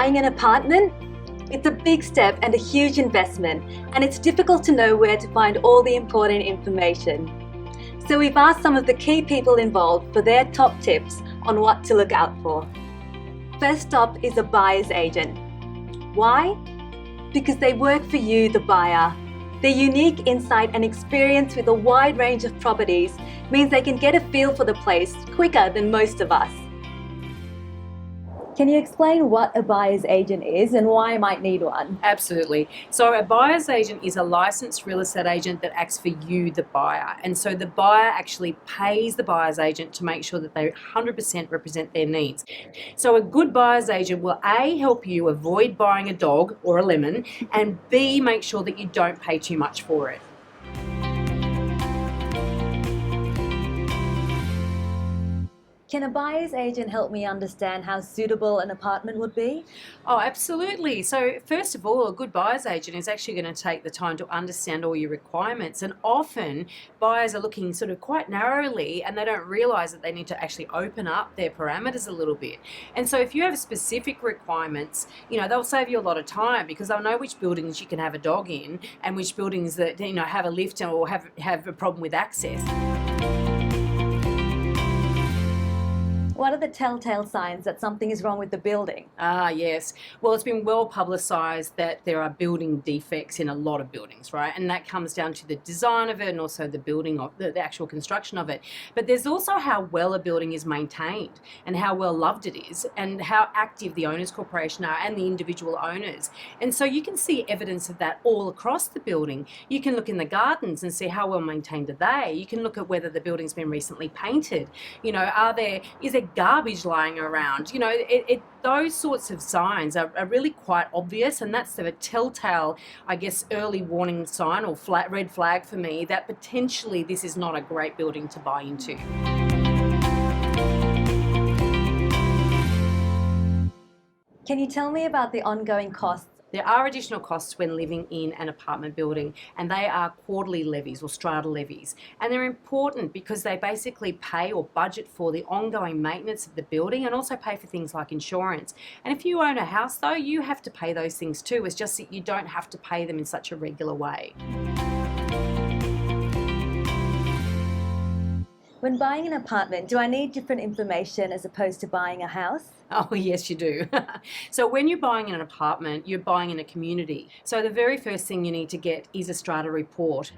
Buying an apartment? It's a big step and a huge investment, and it's difficult to know where to find all the important information. So we've asked some of the key people involved for their top tips on what to look out for. First up is a buyer's agent. Why? Because they work for you, the buyer. Their unique insight and experience with a wide range of properties means they can get a feel for the place quicker than most of us. Can you explain what a buyer's agent is and why I might need one? Absolutely. So a buyer's agent is a licensed real estate agent that acts for you, the buyer. And so the buyer actually pays the buyer's agent to make sure that they 100% represent their needs. So a good buyer's agent will A, help you avoid buying a dog or a lemon, and B, make sure that you don't pay too much for it. Can a buyer's agent help me understand how suitable an apartment would be? Oh, absolutely. So first of all, a good buyer's agent is actually going to take the time to understand all your requirements. And often buyers are looking sort of quite narrowly and they don't realize that they need to actually open up their parameters a little bit. And so if you have specific requirements, they'll save you a lot of time because they'll know which buildings you can have a dog in and which buildings that, have a lift or have a problem with access. What are the telltale signs that something is wrong with the building? Yes. Well, it's been well publicised that there are building defects in a lot of buildings, right? And that comes down to the design of it and also the building of the actual construction of it. But there's also how well a building is maintained and how well loved it is and how active the owners corporation are and the individual owners. And so you can see evidence of that all across the building. You can look in the gardens and see how well maintained are they. You can look at whether the building's been recently painted. Is there garbage lying around? Those sorts of signs are really quite obvious, and that's the telltale, I guess, early warning sign or red flag for me that potentially this is not a great building to buy into. Can you tell me about the ongoing costs? There are additional costs when living in an apartment building, and they are quarterly levies or strata levies. And they're important because they basically pay or budget for the ongoing maintenance of the building and also pay for things like insurance. And if you own a house though, you have to pay those things too. It's just that you don't have to pay them in such a regular way. When buying an apartment, do I need different information as opposed to buying a house? Oh, yes, you do. So when you're buying in an apartment, you're buying in a community. So the very first thing you need to get is a strata report.